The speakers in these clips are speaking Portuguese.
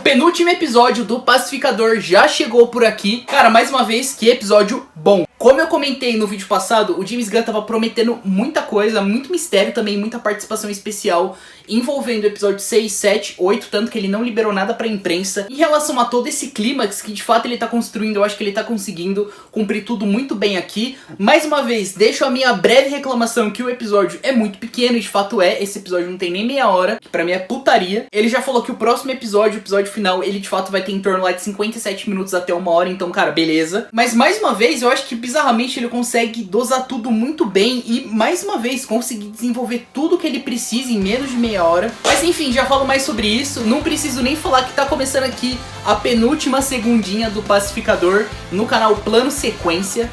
penúltimo episódio do Pacificador já chegou por aqui. Cara, mais uma vez, que episódio bom. Como eu comentei no vídeo passado, o James Gunn tava prometendo muita coisa, muito mistério também, muita participação especial envolvendo o episódio 6, 7, 8, tanto que ele não liberou nada pra imprensa. Em relação a todo esse clímax que de fato ele tá construindo, eu acho que ele tá conseguindo cumprir tudo muito bem aqui. Mais uma vez, deixo a minha breve reclamação que o episódio é muito pequeno, e de fato esse episódio não tem nem meia hora, que pra mim é putaria. Ele já falou que o próximo episódio, o episódio final, ele de fato vai ter em torno lá de 57 minutos até 1 hora, então cara, beleza. Mas mais uma vez, eu acho que bizarramente ele consegue dosar tudo muito bem e mais uma vez conseguir desenvolver tudo que ele precisa em menos de meia hora. Mas enfim, já falo mais sobre isso, não preciso nem falar que tá começando aqui a penúltima segundinha do Pacificador no canal Plano Sequência.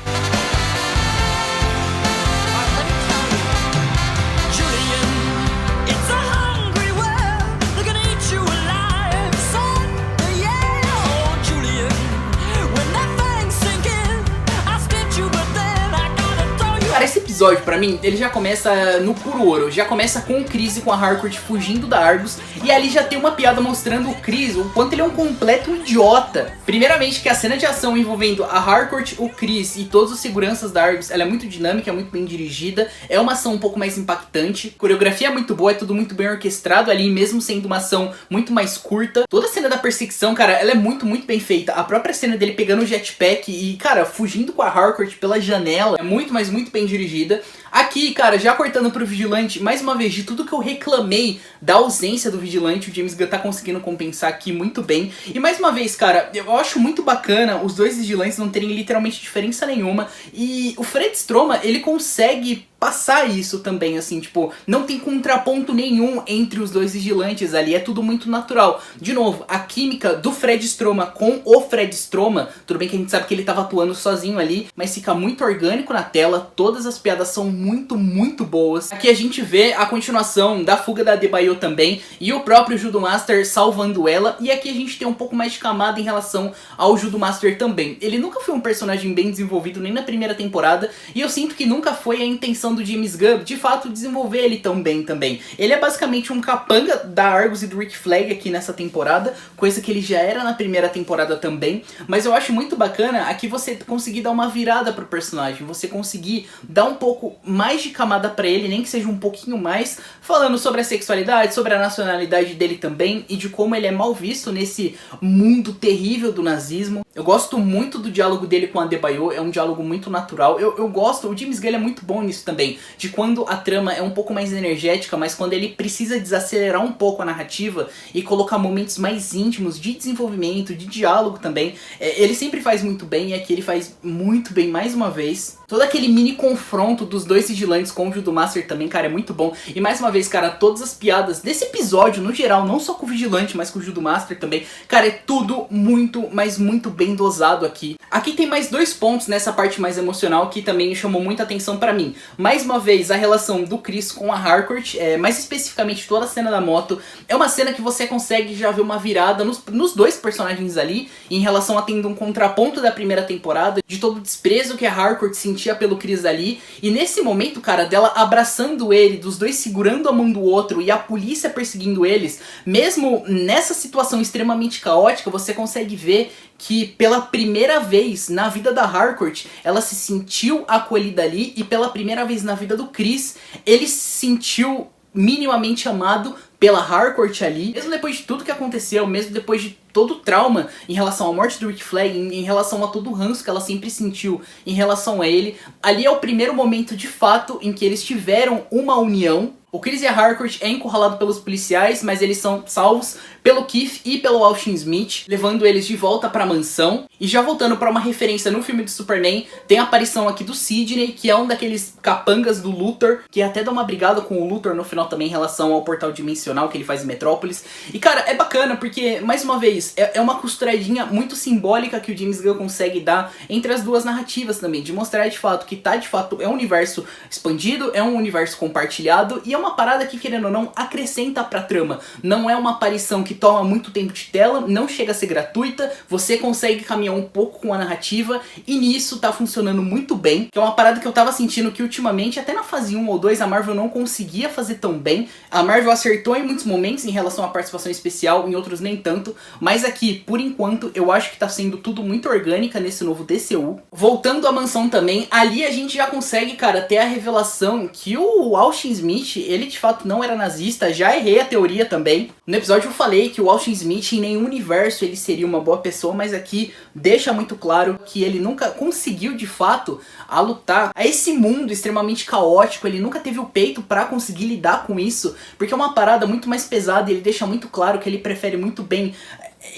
Cara, esse episódio, pra mim, ele já começa no puro ouro. Já começa com o Chris e com a Harcourt fugindo da Argus. E ali já tem uma piada mostrando o Chris, o quanto ele é um completo idiota. Primeiramente que a cena de ação envolvendo a Harcourt, o Chris e todos os seguranças da Argus, ela é muito dinâmica, é muito bem dirigida. É uma ação um pouco mais impactante. A coreografia é muito boa, é tudo muito bem orquestrado ali, mesmo sendo uma ação muito mais curta. Toda a cena da perseguição, cara, ela é muito bem feita. A própria cena dele pegando o jetpack e, cara, fugindo com a Harcourt pela janela é muito, mas muito bem dirigida. Aqui, cara, já cortando pro Vigilante, mais uma vez, de tudo que eu reclamei da ausência do Vigilante, o James Gunn tá conseguindo compensar aqui muito bem. E mais uma vez, cara, eu acho muito bacana os dois Vigilantes não terem literalmente diferença nenhuma. E o Fred Stroma, ele consegue passar isso também, assim, tipo, não tem contraponto nenhum entre os dois vigilantes ali, é tudo muito natural. De novo, a química do Fred Stroma com o Fred Stroma, tudo bem que a gente sabe que ele tava atuando sozinho ali, mas fica muito orgânico na tela, todas as piadas são muito boas. Aqui a gente vê a continuação da fuga da Adebayo também, e o próprio Judo Master salvando ela, e aqui a gente tem um pouco mais de camada em relação ao Judo Master também. Ele nunca foi um personagem bem desenvolvido, nem na primeira temporada, e eu sinto que nunca foi a intenção do James Gunn, de fato, desenvolver ele tão bem também. Ele é basicamente um capanga da Argus e do Rick Flag aqui nessa temporada, coisa que ele já era na primeira temporada também, mas eu acho muito bacana aqui você conseguir dar uma virada pro personagem, você conseguir dar um pouco mais de camada pra ele, nem que seja um pouquinho mais, falando sobre a sexualidade, sobre a nacionalidade dele também, e de como ele é mal visto nesse mundo terrível do nazismo. Eu gosto muito do diálogo dele com a Adebayo, é um diálogo muito natural, eu gosto, o James Gunn é muito bom nisso também, de quando a trama é um pouco mais energética, mas quando ele precisa desacelerar um pouco a narrativa e colocar momentos mais íntimos de desenvolvimento, de diálogo também, ele sempre faz muito bem, e aqui ele faz muito bem mais uma vez. Todo aquele mini confronto dos dois vigilantes com o Judo Master também, cara, é muito bom. E mais uma vez, cara, todas as piadas desse episódio, no geral, não só com o Vigilante, mas com o Judo Master também, cara, é tudo muito, mas muito bem dosado aqui. Aqui tem mais dois pontos nessa parte mais emocional que também chamou muita atenção pra mim. Mais uma vez, a relação do Chris com a Harcourt, mais especificamente toda a cena da moto, é uma cena que você consegue já ver uma virada nos dois personagens ali, em relação a tendo um contraponto da primeira temporada, de todo o desprezo que a Harcourt sentia pelo Chris ali, e nesse momento, cara, dela abraçando ele, dos dois segurando a mão do outro e a polícia perseguindo eles, mesmo nessa situação extremamente caótica, você consegue ver que pela primeira vez na vida da Harcourt, ela se sentiu acolhida ali, e pela primeira vez na vida do Chris, ele se sentiu minimamente amado pela Harcourt ali, mesmo depois de tudo que aconteceu, mesmo depois de todo o trauma em relação à morte do Rick Flag, em relação a todo o ranço que ela sempre sentiu em relação a ele. Ali é o primeiro momento de fato em que eles tiveram uma união. O Chris e a Harcourt é encurralado pelos policiais, mas eles são salvos pelo Keith e pelo Austin Smith, levando eles de volta pra mansão. E já voltando pra uma referência no filme do Superman, tem a aparição aqui do Sidney, que é um daqueles capangas do Luthor, que até dá uma brigada com o Luthor no final também em relação ao portal dimensional que ele faz em Metrópolis. E cara, é bacana porque, mais uma vez, é uma costuradinha muito simbólica que o James Gunn consegue dar entre as duas narrativas também, de mostrar de fato que de fato é um universo expandido, é um universo compartilhado, e é uma parada que, querendo ou não, acrescenta pra trama. Não é uma aparição que toma muito tempo de tela, não chega a ser gratuita, você consegue caminhar um pouco com a narrativa, e nisso tá funcionando muito bem, que é uma parada que eu tava sentindo que ultimamente, até na fase 1 ou 2, a Marvel não conseguia fazer tão bem. A Marvel acertou em muitos momentos em relação à participação especial, em outros nem tanto, mas aqui, por enquanto, eu acho que tá sendo tudo muito orgânica nesse novo DCU. Voltando à mansão também, ali a gente já consegue, cara, ter a revelação que o Austin Smith, ele de fato não era nazista. Já errei a teoria também. No episódio eu falei que o Austin Smith em nenhum universo ele seria uma boa pessoa, mas aqui deixa muito claro que ele nunca conseguiu de fato a lutar a esse mundo extremamente caótico. Ele nunca teve o peito pra conseguir lidar com isso, porque é uma parada muito mais pesada, e ele deixa muito claro que ele prefere muito bem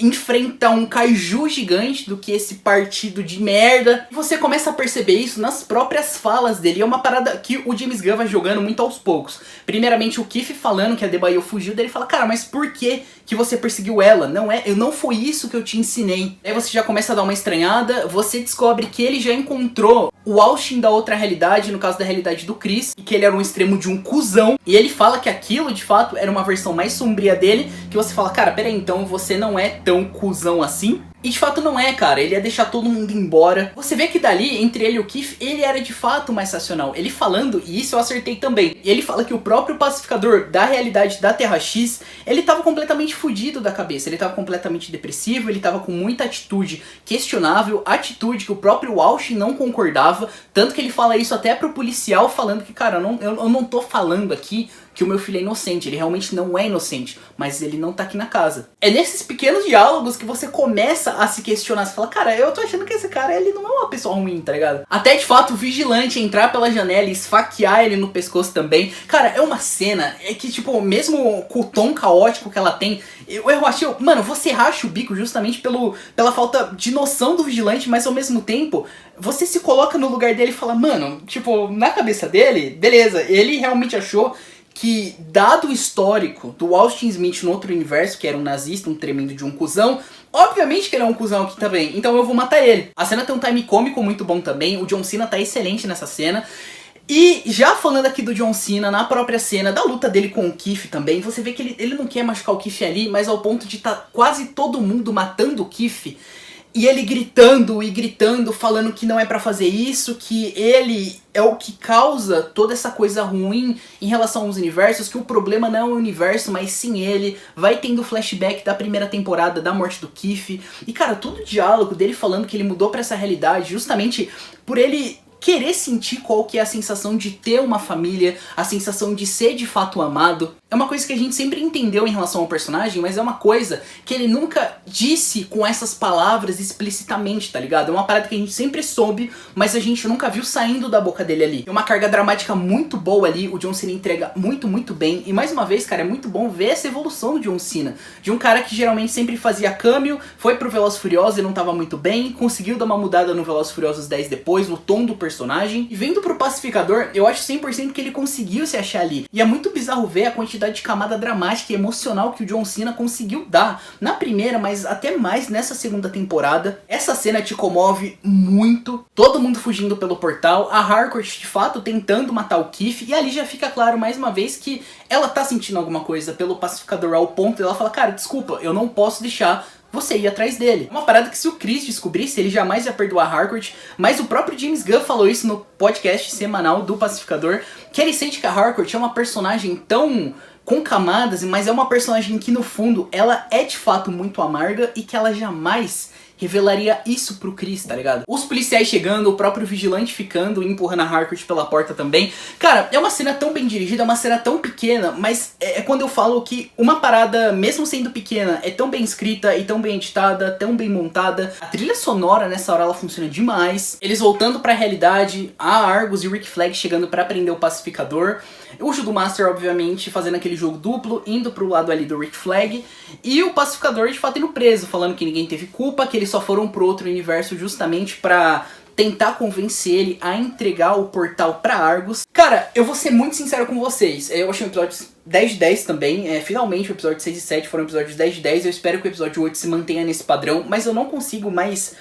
enfrentar um kaiju gigante do que esse partido de merda. E você começa a perceber isso nas próprias falas dele. É uma parada que o James Gunn vai jogando muito aos poucos. Primeiramente o Keith falando que a Adebayo fugiu, daí ele fala, cara, mas por que você perseguiu ela? Não foi isso que eu te ensinei. Aí você já começa a dar uma estranhada, você descobre que ele já encontrou o Austin da outra realidade, no caso da realidade do Chris, e que ele era um extremo de um cuzão, e ele fala que aquilo de fato era uma versão mais sombria dele, que você fala, cara, peraí, então você não é tão cuzão assim? E de fato não é, cara, ele ia deixar todo mundo embora. Você vê que dali, entre ele e o Keith, ele era de fato mais racional. Ele falando, e isso eu acertei também, e ele fala que o próprio pacificador da realidade da Terra X, ele tava completamente fudido da cabeça, ele tava completamente depressivo, ele tava com muita atitude questionável, atitude que o próprio Austin não concordava, tanto que ele fala isso até pro policial, falando que, cara, eu não tô falando aqui que o meu filho é inocente, ele realmente não é inocente, mas ele não tá aqui na casa. É nesses pequenos diálogos que você começa a se questionar, você fala, cara, eu tô achando que esse cara, ele não é uma pessoa ruim, tá ligado? Até de fato o vigilante entrar pela janela e esfaquear ele no pescoço também. Cara, é uma cena que, tipo, mesmo com o tom caótico que ela tem, eu achei, mano, você racha o bico justamente pela falta de noção do vigilante, mas ao mesmo tempo, você se coloca no lugar dele e fala, mano, tipo, na cabeça dele, beleza, ele realmente achou que, dado o histórico do Austin Smith no outro universo, que era um nazista, um tremendo de um cuzão, obviamente que ele é um cuzão aqui também, então eu vou matar ele. A cena tem um time cômico muito bom também, o John Cena tá excelente nessa cena. E já falando aqui do John Cena, na própria cena da luta dele com o Keith também, você vê que ele não quer machucar o Keith ali, mas ao ponto de tá quase todo mundo matando o Keith. E ele gritando e gritando, falando que não é pra fazer isso, que ele é o que causa toda essa coisa ruim em relação aos universos, que o problema não é o universo, mas sim ele. Vai tendo flashback da primeira temporada da morte do Keith. E cara, todo o diálogo dele falando que ele mudou pra essa realidade justamente por ele querer sentir qual que é a sensação de ter uma família, a sensação de ser de fato amado. É uma coisa que a gente sempre entendeu em relação ao personagem, mas é uma coisa que ele nunca disse com essas palavras explicitamente, tá ligado? É uma parada que a gente sempre soube, mas a gente nunca viu saindo da boca dele ali. É uma carga dramática muito boa ali, o John Cena entrega muito, muito bem. E mais uma vez, cara, é muito bom ver essa evolução do John Cena. De um cara que geralmente sempre fazia cameo, foi pro Velozes e Furiosos e não tava muito bem, conseguiu dar uma mudada no Velozes e Furiosos 10 depois, no tom do personagem. E vendo pro Pacificador, eu acho 100% que ele conseguiu se achar ali. E é muito bizarro ver a quantidade de camada dramática e emocional que o John Cena conseguiu dar na primeira, mas até mais nessa segunda temporada. Essa cena te comove muito, todo mundo fugindo pelo portal, a Harcourt de fato tentando matar o Keith, e ali já fica claro mais uma vez que ela tá sentindo alguma coisa pelo Pacificador, ao ponto de ela falar, cara, desculpa, eu não posso deixar você ir atrás dele. Uma parada que se o Chris descobrisse, ele jamais ia perdoar a Harcourt, mas o próprio James Gunn falou isso no podcast semanal do Pacificador, que ele sente que a Harcourt é uma personagem tão com camadas, mas é uma personagem que no fundo ela é de fato muito amarga e que ela jamais revelaria isso pro Chris, tá ligado? Os policiais chegando, o próprio vigilante ficando e empurrando a Harcourt pela porta também. Cara, é uma cena tão bem dirigida, é uma cena tão pequena, mas é quando eu falo que uma parada, mesmo sendo pequena, é tão bem escrita e tão bem editada, tão bem montada. A trilha sonora nessa hora ela funciona demais. Eles voltando pra realidade, a Argus e o Rick Flag chegando pra prender o Pacificador. O Judomaster, obviamente, fazendo aquele jogo duplo, indo pro lado ali do Rick Flag. E o Pacificador, de fato, indo preso, falando que ninguém teve culpa, que eles só foram pro outro universo justamente pra tentar convencer ele a entregar o portal pra Argus. Cara, eu vou ser muito sincero com vocês. Eu achei o episódio 10 de 10 também. Finalmente o episódio 6 e 7 foram episódios 10 de 10. Eu espero que o episódio 8 se mantenha nesse padrão, mas eu não consigo mais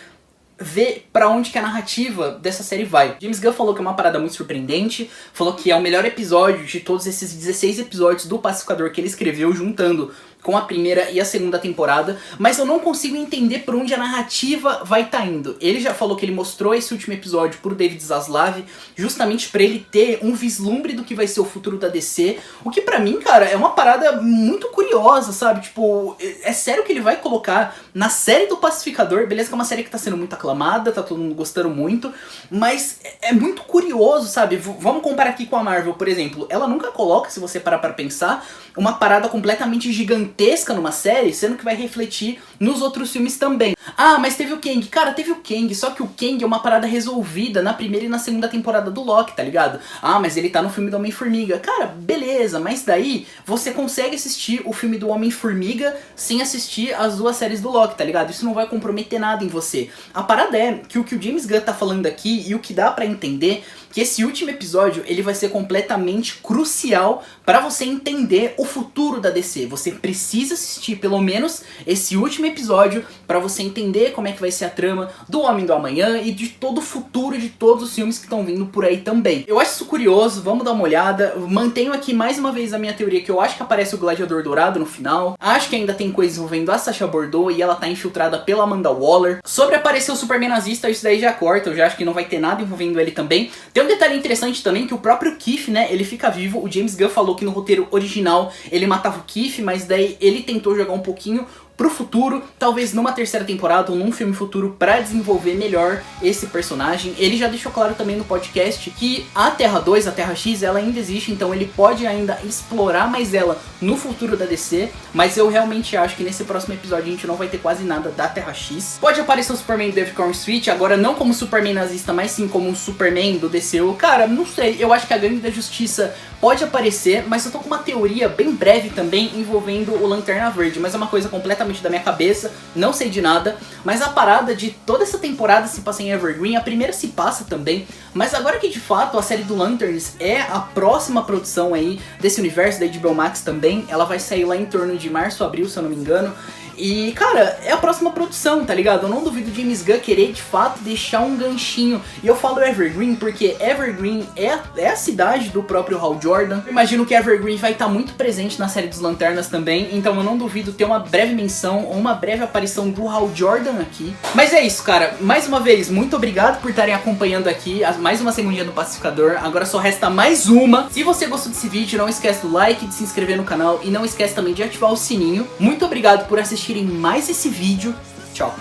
ver pra onde que a narrativa dessa série vai. James Gunn falou que é uma parada muito surpreendente, falou que é o melhor episódio de todos esses 16 episódios do Pacificador que ele escreveu, juntando com a primeira e a segunda temporada, mas eu não consigo entender por onde a narrativa vai estar indo. Ele já falou que ele mostrou esse último episódio pro David Zaslav, justamente pra ele ter um vislumbre do que vai ser o futuro da DC, o que pra mim, cara, é uma parada muito curiosa, sabe? Tipo, é sério que ele vai colocar na série do Pacificador, beleza que é uma série que tá sendo muito aclamada, tá todo mundo gostando muito, mas é muito curioso, sabe? Vamos comparar aqui com a Marvel, por exemplo. Ela nunca coloca, se você parar pra pensar, uma parada completamente gigantesca numa série, sendo que vai refletir nos outros filmes também. Ah, mas teve o Kang. Cara, teve o Kang, só que o Kang é uma parada resolvida na primeira e na segunda temporada do Loki, tá ligado? Ah, mas ele tá no filme do Homem-Formiga. Cara, beleza, mas daí você consegue assistir o filme do Homem-Formiga sem assistir as duas séries do Loki, tá ligado? Isso não vai comprometer nada em você. A parada é que o James Gunn tá falando aqui e o que dá pra entender que esse último episódio ele vai ser completamente crucial pra você entender o futuro da DC. Você precisa assistir pelo menos esse último episódio pra você entender como é que vai ser a trama do Homem do Amanhã e de todo o futuro de todos os filmes que estão vindo por aí também. Eu acho isso curioso, vamos dar uma olhada. Mantenho aqui mais uma vez a minha teoria que eu acho que aparece o Gladiador Dourado no final. Acho que ainda tem coisa envolvendo a Sacha Bordeaux e ela tá infiltrada pela Amanda Waller. Sobre aparecer o Superman nazista, isso daí já corta, eu já acho que não vai ter nada envolvendo ele também. Tem um detalhe interessante também que o próprio Keith, né, ele fica vivo. O James Gunn falou que no roteiro original ele matava o Keith, mas daí ele tentou jogar um pouquinho pro futuro, talvez numa terceira temporada ou num filme futuro pra desenvolver melhor esse personagem. Ele já deixou claro também no podcast que a Terra 2, a Terra X, ela ainda existe, então ele pode ainda explorar mais ela no futuro da DC, mas eu realmente acho que nesse próximo episódio a gente não vai ter quase nada da Terra X. Pode aparecer o Superman do David Cornswitch, agora não como Superman nazista, mas sim como um Superman do DCU. Cara, não sei, eu acho que a Gangue da Justiça pode aparecer, mas eu tô com uma teoria bem breve também envolvendo o Lanterna Verde, mas é uma coisa completamente da minha cabeça, não sei de nada, mas a parada de toda essa temporada se passa em Evergreen, a primeira se passa também, mas agora que de fato a série do Lanterns é a próxima produção aí desse universo da HBO Max também, ela vai sair lá em torno de março, abril, se eu não me engano. E, cara, é a próxima produção, tá ligado? Eu não duvido o James Gunn querer, de fato, deixar um ganchinho. E eu falo Evergreen porque Evergreen é a cidade do próprio Hal Jordan. Eu imagino que Evergreen vai estar muito presente na série dos Lanternas também. Então eu não duvido ter uma breve menção ou uma breve aparição do Hal Jordan aqui. Mas é isso, cara. Mais uma vez, muito obrigado por estarem acompanhando aqui mais uma segundinha do Pacificador. Agora só resta mais uma. Se você gostou desse vídeo, não esquece do like, de se inscrever no canal e não esquece também de ativar o sininho. Muito obrigado por assistir mais esse vídeo. Tchau.